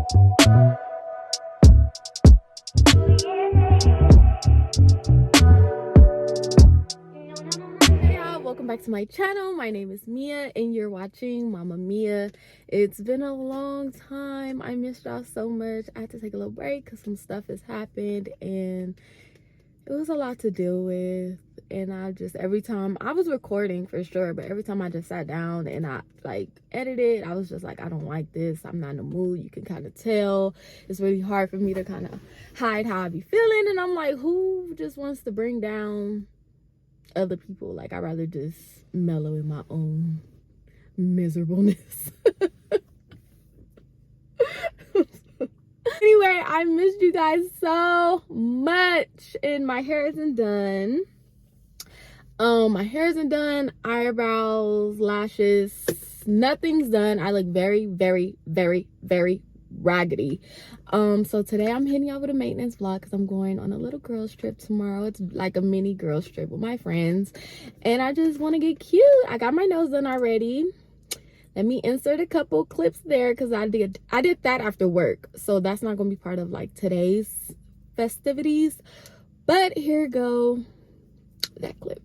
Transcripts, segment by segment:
Hey y'all, welcome back to my channel. My name is Mia and you're watching Mamaa Meah. It's been a long time. I missed y'all so much. I had to take a little break because some stuff has happened and it was a lot to deal with. And every time I was recording for sure, but every time I just sat down and I like edited, I was just like, I don't like this. I'm not in the mood. You can kind of tell. It's really hard for me to kind of hide how I be feeling. And I'm like, who just wants to bring down other people? Like, I'd rather just mellow in my own miserableness. Anyway, I missed you guys so much, and my hair isn't done. My hair isn't done, eyebrows, lashes, nothing's done. I look very, very, very, very raggedy. So today I'm hitting y'all with a maintenance vlog because I'm going on a little girls trip tomorrow. It's like a mini girls trip with my friends, and I just want to get cute. I got my nails done already. Let me insert a couple clips there because I did that after work, so that's not gonna be part of like today's festivities, but here go that clip.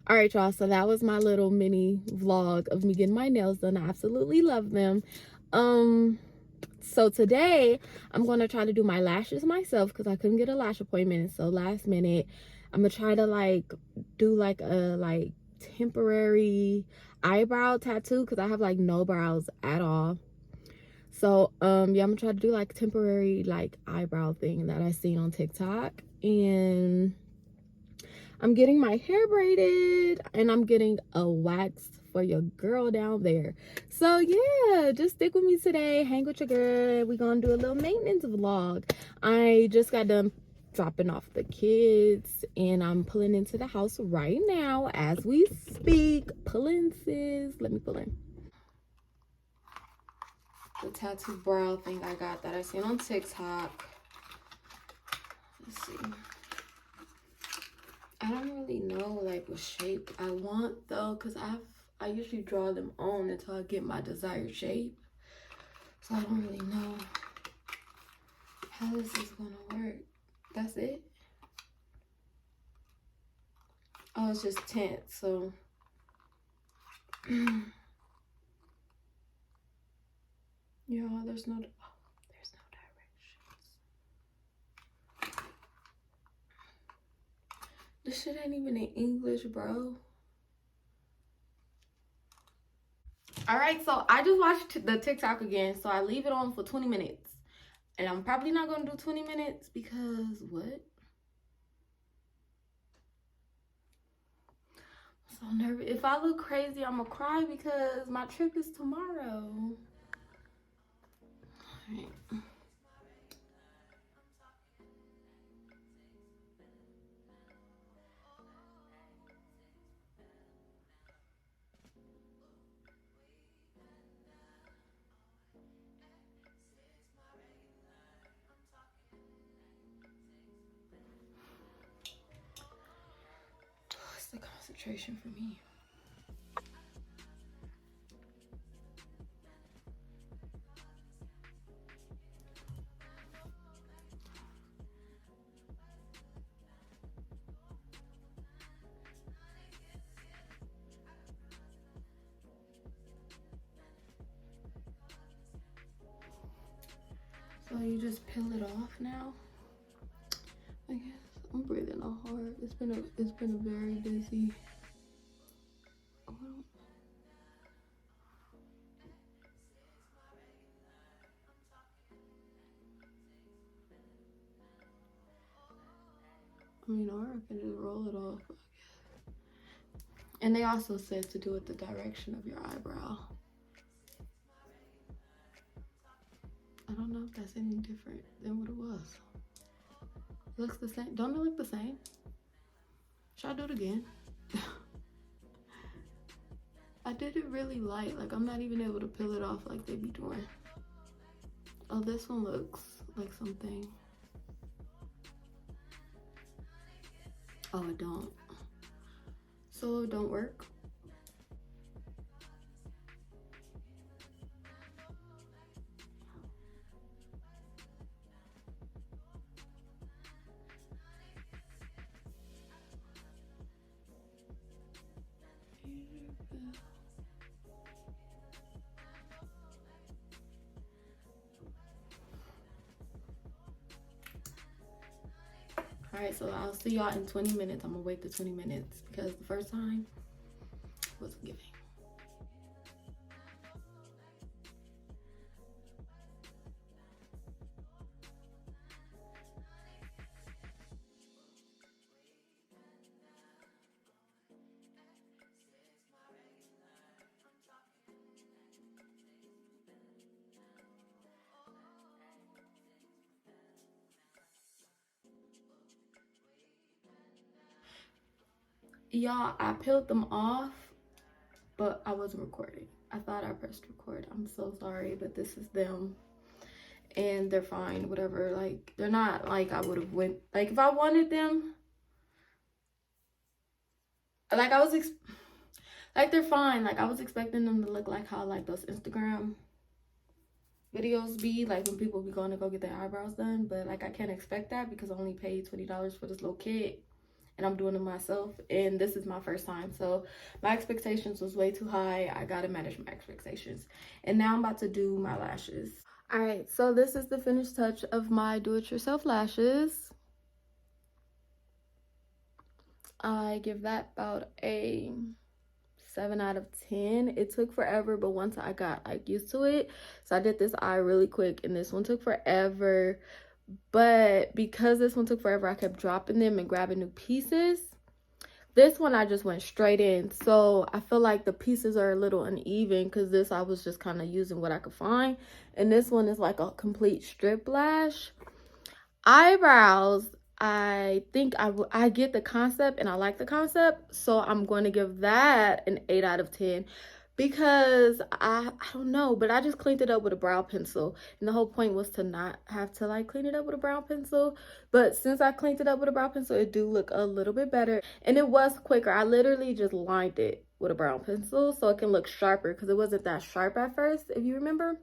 All right, y'all, so that was my little mini vlog of me getting my nails done. I absolutely love them. So today I'm going to try to do my lashes myself because I couldn't get a lash appointment. So last minute, I'm going to try to like do like a temporary eyebrow tattoo because I have like no brows at all. So yeah, I'm gonna try to do like temporary like eyebrow thing that I seen on TikTok, and I'm getting my hair braided and I'm getting a wax for your girl down there. So yeah, just stick with me today, hang with your girl. We're gonna do a little maintenance vlog. I just got done dropping off the kids and I'm pulling into the house right now as we speak. Pull in, sis. Let me pull in. The tattoo brow thing I got that I seen on TikTok. Let's see. I don't really know like what shape I want though, because I usually draw them on until I get my desired shape. So I don't really know how this is gonna work. That's it. Oh, it's just tint, so yeah, there's no directions. This shit ain't even in English, bro. All right, so I just watched the TikTok again, so I leave it on for 20 minutes. And I'm probably not gonna do 20 minutes because what? I'm so nervous. If I look crazy, I'm gonna cry because my trip is tomorrow. All right. It's the concentration for me. So you just peel it off now, I guess. I'm breathing out hard. It's been a very busy. I mean, or I can just roll it off. And they also said to do it the direction of your eyebrow. I don't know if that's any different than what it was. It looks the same. Don't it look the same? Should I do it again? I did it really light. Like, I'm not even able to peel it off like they be doing. Oh, this one looks like something. Oh, it don't. So it don't work. Alright, so I'll see y'all in 20 minutes. I'm gonna wait the 20 minutes because the first time wasn't giving. Y'all, I peeled them off, but I wasn't recording. I thought I pressed record. I'm so sorry, but this is them. And they're fine, whatever. Like, they're not like I would have went. Like, if I wanted them, like, like, they're fine. Like, I was expecting them to look like how, like, those Instagram videos be. Like, when people be going to go get their eyebrows done. But, like, I can't expect that because I only paid $20 for this little kit. And I'm doing it myself, and this is my first time, so my expectations was way too high. I gotta manage my expectations. And now I'm about to do my lashes. All right, so this is the finished touch of my do-it-yourself lashes. I give that about a 7 out of 10. It took forever, but once I got like used to it, so I did this eye really quick, and this one took forever. But because this one took forever, I kept dropping them and grabbing new pieces. This one I just went straight in, so I feel like the pieces are a little uneven because this I was just kind of using what I could find, and this one is like a complete strip lash. Eyebrows, I think I get the concept and I like the concept, so I'm going to give that an 8 out of 10. Because I don't know, but I just cleaned it up with a brow pencil, and the whole point was to not have to like clean it up with a brow pencil. But since I cleaned it up with a brow pencil, it do look a little bit better, and it was quicker. I literally just lined it with a brown pencil so it can look sharper because it wasn't that sharp at first, if you remember.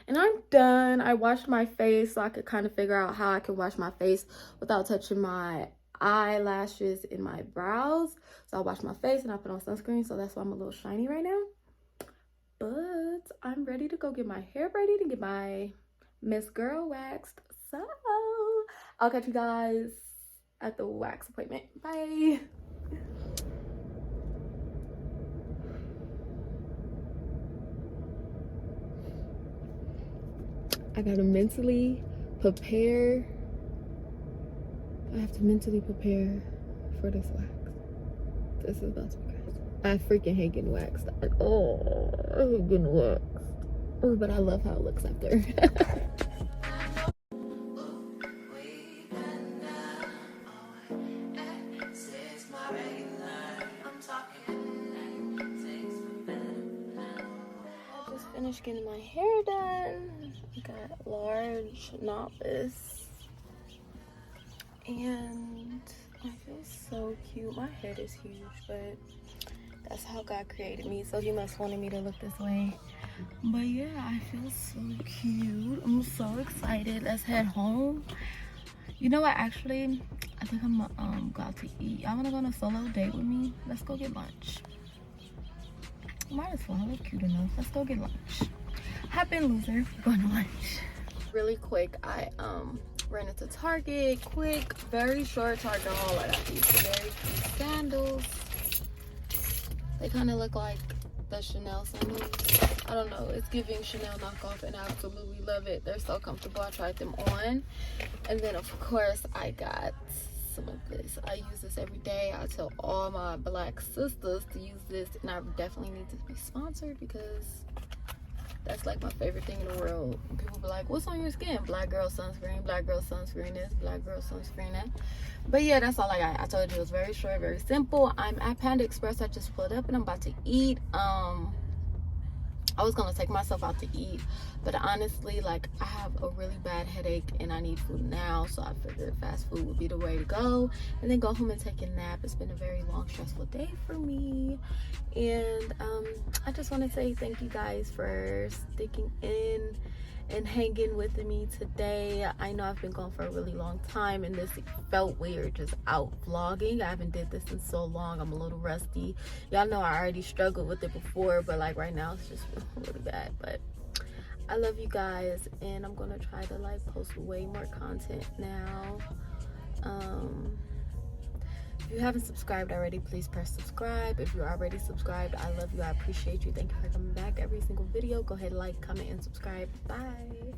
And I'm done. I washed my face so I could kind of figure out how I can wash my face without touching my eyelashes and my brows. So I washed my face and I put on sunscreen, so that's why I'm a little shiny right now. But I'm ready to go get my hair braided and get my Miss Girl waxed. So I'll catch you guys at the wax appointment. Bye. I gotta mentally prepare. I have to mentally prepare for this wax. This is about to be crazy. I freaking hate getting waxed. Oh, I hate getting waxed. Oh, but I love how it looks after. I just finished getting my hair done. I got large novice. And I feel so cute. My head is huge, but that's how God created me. So he must wanted me to look this way. But yeah, I feel so cute. I'm so excited. Let's head home. You know what? Actually, I think I'm gonna go out to eat. Y'all wanna go on a solo date with me? Let's go get lunch. Might as well. I look cute enough. Let's go get lunch. Hop in, loser. We're going to lunch. Really quick, I ran into Target, quick, very short Target haul. I got these very cute sandals. They kind of look like the Chanel sandals. I don't know, it's giving Chanel knockoff, and I absolutely love it. They're so comfortable. I tried them on. And then of course I got some of this. I use this every day. I tell all my black sisters to use this, and I definitely need to be sponsored because that's like my favorite thing in the world. People be like, what's on your skin? Black girl sunscreen, black girl sunscreen this, black girl sunscreen that. But yeah, that's all I got. I told you it was very short, very simple. I'm at Panda Express. I just pulled up and I'm about to eat. I was gonna take myself out to eat, but honestly, like, I have a really bad headache and I need food now, so I figured fast food would be the way to go, and then go home and take a nap. It's been a very long, stressful day for me, and I just want to say thank you guys for sticking in and hanging with me today. I know I've been gone for a really long time, and this felt weird just out vlogging. I haven't did this in so long. I'm a little rusty. Y'all know I already struggled with it before, but like right now it's just really bad. But I love you guys, and I'm gonna try to like post way more content now. If you haven't subscribed already, please press subscribe. If you're already subscribed, I love you. I appreciate you. Thank you for coming back every single video. Go ahead, like, comment, and subscribe. Bye.